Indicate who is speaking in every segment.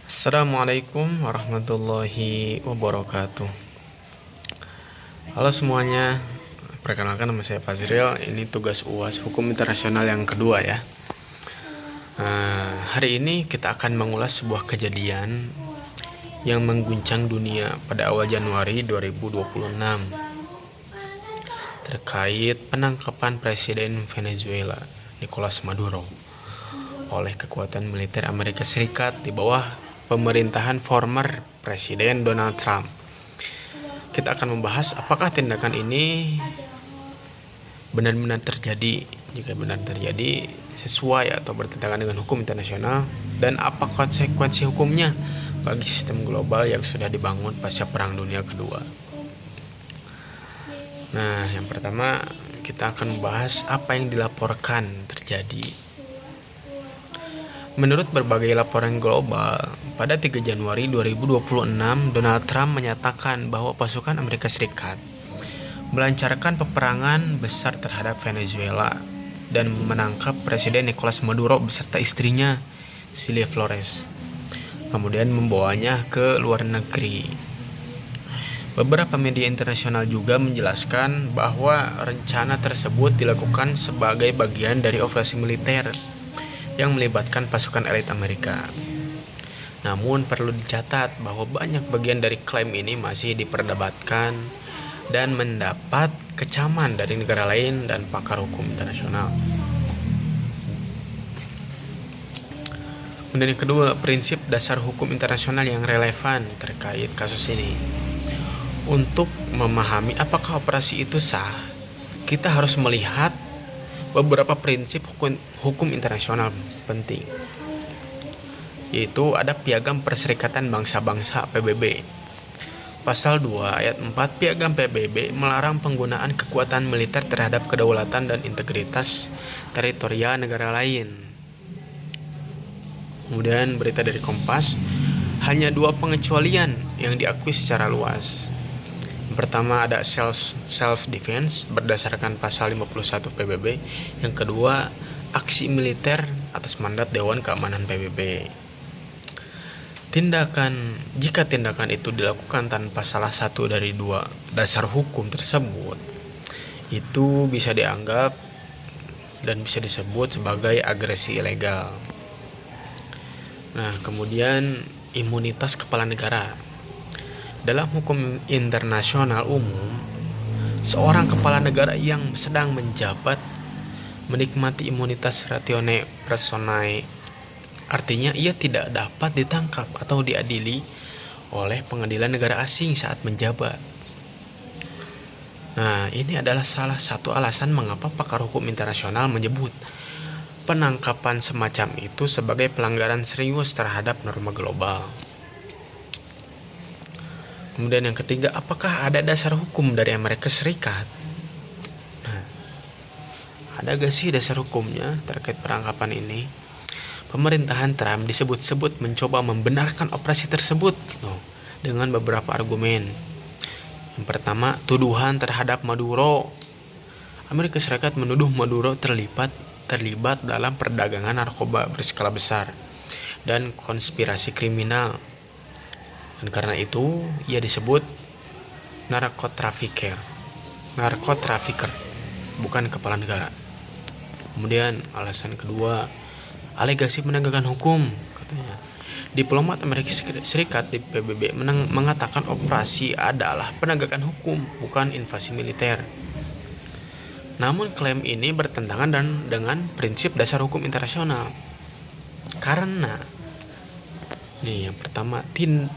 Speaker 1: Assalamualaikum warahmatullahi wabarakatuh. Halo semuanya, perkenalkan nama saya Fazril. Ini tugas UAS Hukum Internasional yang kedua ya. Hari ini kita akan mengulas sebuah kejadian yang mengguncang dunia pada awal Januari 2026 terkait penangkapan Presiden Venezuela Nicolas Maduro oleh kekuatan militer Amerika Serikat di bawah pemerintahan former Presiden Donald Trump. Kita akan membahas apakah tindakan ini benar-benar terjadi, jika benar terjadi sesuai atau bertentangan dengan hukum internasional, dan apa konsekuensi hukumnya bagi sistem global yang sudah dibangun pasca Perang Dunia Kedua. Nah, yang pertama kita akan membahas apa yang dilaporkan terjadi. Menurut berbagai laporan global, pada 3 Januari 2026, Donald Trump menyatakan bahwa pasukan Amerika Serikat melancarkan peperangan besar terhadap Venezuela dan menangkap Presiden Nicolas Maduro beserta istrinya, Celia Flores, kemudian membawanya ke luar negeri. Beberapa media internasional juga menjelaskan bahwa rencana tersebut dilakukan sebagai bagian dari operasi militer yang melibatkan pasukan elit Amerika. Namun perlu dicatat bahwa banyak bagian dari klaim ini masih diperdebatkan dan mendapat kecaman dari negara lain dan pakar hukum internasional. Kemudian yang kedua, prinsip dasar hukum internasional yang relevan terkait kasus ini. Untuk memahami apakah operasi itu sah, kita harus melihat beberapa prinsip hukum internasional penting, yaitu ada Piagam Perserikatan Bangsa-Bangsa PBB. Pasal 2 ayat 4 Piagam PBB melarang penggunaan kekuatan militer terhadap kedaulatan dan integritas teritorial negara lain. Kemudian berita dari Kompas, hanya 2 pengecualian yang diakui secara luas. Pertama ada self defense berdasarkan pasal 51 PBB. Yang kedua, aksi militer atas mandat Dewan Keamanan PBB. Jika tindakan itu dilakukan tanpa salah satu dari 2 dasar hukum tersebut, itu bisa dianggap dan bisa disebut sebagai agresi ilegal. Nah, kemudian imunitas kepala negara. Dalam hukum internasional umum, seorang kepala negara yang sedang menjabat menikmati imunitas ratione personae. Artinya ia tidak dapat ditangkap atau diadili oleh pengadilan negara asing saat menjabat. Nah, ini adalah salah satu alasan mengapa pakar hukum internasional menyebut penangkapan semacam itu sebagai pelanggaran serius terhadap norma global. Kemudian yang ketiga, apakah ada dasar hukum dari Amerika Serikat? Nah, ada gak sih dasar hukumnya terkait penangkapan ini? Pemerintahan Trump disebut-sebut mencoba membenarkan operasi tersebut dengan beberapa argumen. Yang pertama, tuduhan terhadap Maduro. Amerika Serikat menuduh Maduro terlibat dalam perdagangan narkoba berskala besar dan konspirasi kriminal. Dan karena itu ia disebut narkotrafficker, bukan kepala negara. Kemudian alasan kedua, alegasi penegakan hukum, katanya. Diplomat Amerika Serikat di PBB mengatakan operasi adalah penegakan hukum, bukan invasi militer. Namun klaim ini bertentangan dengan prinsip dasar hukum internasional. Karena yang pertama,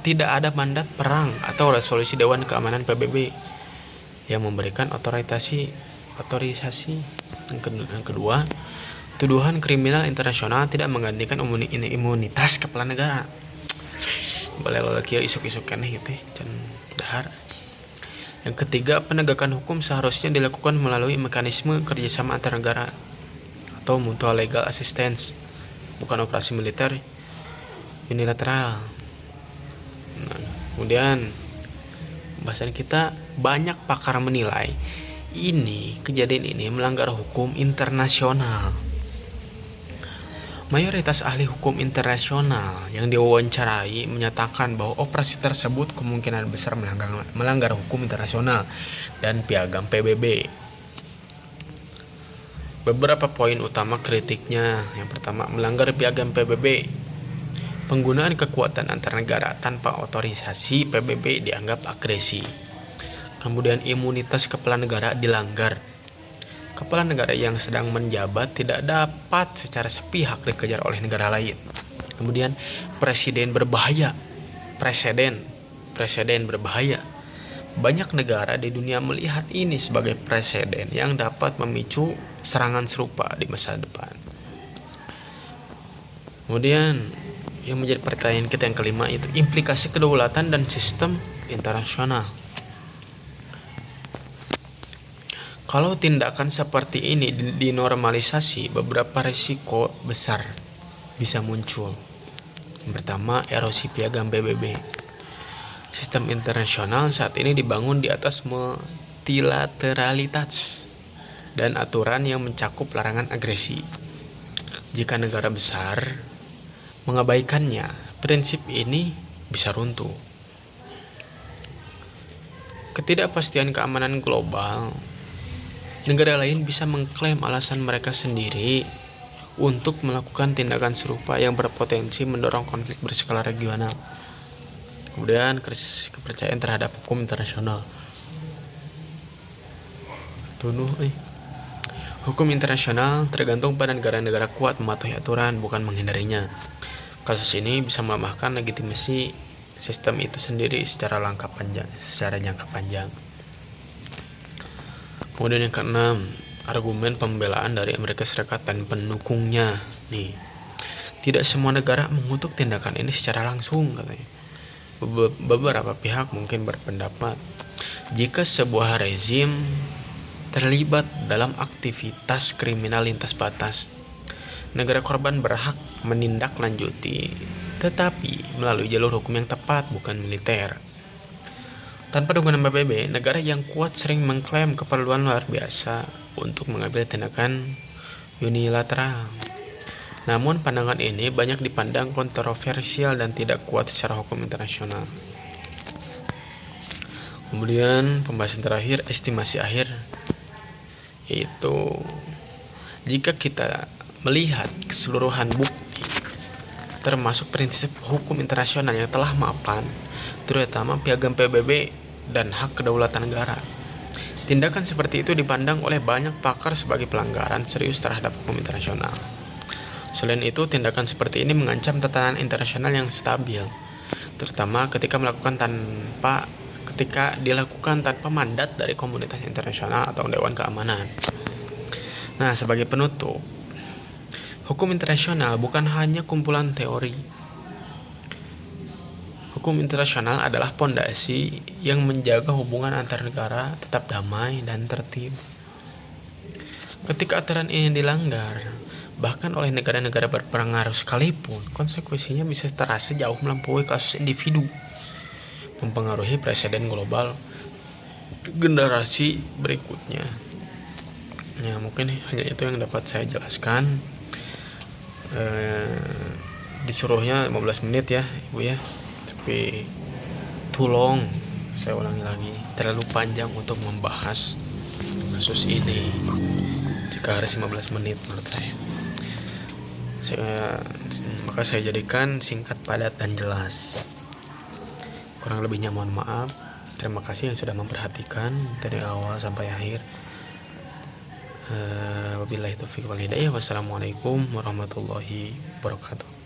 Speaker 1: tidak ada mandat perang atau resolusi Dewan Keamanan PBB yang memberikan otorisasi. Yang kedua, tuduhan kriminal internasional tidak menggantikan imunitas kepala negara. Boleh lagi isuk-isuk keneh gitu dan dahar. Yang ketiga, penegakan hukum seharusnya dilakukan melalui mekanisme kerjasama antar negara atau mutual legal assistance, bukan operasi militer unilateral. Nah, kemudian pembahasan kita, banyak pakar menilai kejadian ini melanggar hukum internasional. Mayoritas ahli hukum internasional yang diwawancarai menyatakan bahwa operasi tersebut kemungkinan besar melanggar hukum internasional dan piagam PBB. Beberapa poin utama kritiknya. Yang pertama, melanggar piagam PBB. Penggunaan kekuatan antar negara tanpa otorisasi PBB dianggap agresi. Kemudian imunitas kepala negara dilanggar. Kepala negara yang sedang menjabat tidak dapat secara sepihak dikejar oleh negara lain. Kemudian presiden berbahaya. Presiden berbahaya. Banyak negara di dunia melihat ini sebagai preseden yang dapat memicu serangan serupa di masa depan. Kemudian yang menjadi pertanyaan kita yang kelima itu implikasi kedaulatan dan sistem internasional. Kalau tindakan seperti ini dinormalisasi, beberapa risiko besar bisa muncul. Yang pertama, erosi piagam PBB. Sistem internasional saat ini dibangun di atas multilateralitas dan aturan yang mencakup larangan agresi. Jika negara besar mengabaikannya, prinsip ini bisa runtuh. Ketidakpastian keamanan global. Negara lain bisa mengklaim alasan mereka sendiri untuk melakukan tindakan serupa yang berpotensi mendorong konflik berskala regional. Kemudian krisis kepercayaan terhadap hukum internasional. Hukum internasional tergantung pada negara-negara kuat mematuhi aturan, bukan menghindarinya. Kasus ini bisa melemahkan legitimasi sistem itu sendiri secara jangka panjang. Kemudian yang keenam, argumen pembelaan dari Amerika Serikat dan pendukungnya. Tidak semua negara mengutuk tindakan ini secara langsung, katanya. Beberapa pihak mungkin berpendapat jika sebuah rezim terlibat dalam aktivitas kriminal lintas batas, negara korban berhak menindaklanjuti, tetapi melalui jalur hukum yang tepat, bukan militer. Tanpa dukungan PBB, negara yang kuat sering mengklaim keperluan luar biasa untuk mengambil tindakan unilateral. Namun pandangan ini banyak dipandang kontroversial dan tidak kuat secara hukum internasional. Kemudian pembahasan terakhir, estimasi akhir, yaitu jika kita melihat keseluruhan bukti termasuk prinsip hukum internasional yang telah mapan, terutama piagam PBB dan hak kedaulatan negara. Tindakan seperti itu dipandang oleh banyak pakar sebagai pelanggaran serius terhadap hukum internasional. Selain itu, tindakan seperti ini mengancam tatanan internasional yang stabil, terutama ketika dilakukan tanpa mandat dari komunitas internasional atau Dewan Keamanan. Nah, sebagai penutup, hukum internasional bukan hanya kumpulan teori. Hukum internasional adalah pondasi yang menjaga hubungan antar negara tetap damai dan tertib. Ketika aturan ini dilanggar, bahkan oleh negara-negara berpengaruh sekalipun, konsekuensinya bisa terasa jauh melampaui kasus individu, mempengaruhi presiden global generasi berikutnya. Ya, mungkin hanya itu yang dapat saya jelaskan. Disuruhnya 15 menit ya, Ibu ya. Tapi tolong saya ulangi lagi, terlalu panjang untuk membahas kasus ini jika harus 15 menit menurut saya. Maka saya jadikan singkat, padat, dan jelas. Kurang lebihnya mohon maaf. Terima kasih yang sudah memperhatikan dari awal sampai akhir. Wabillahi taufiq wal hidayah. Wassalamualaikum warahmatullahi wabarakatuh.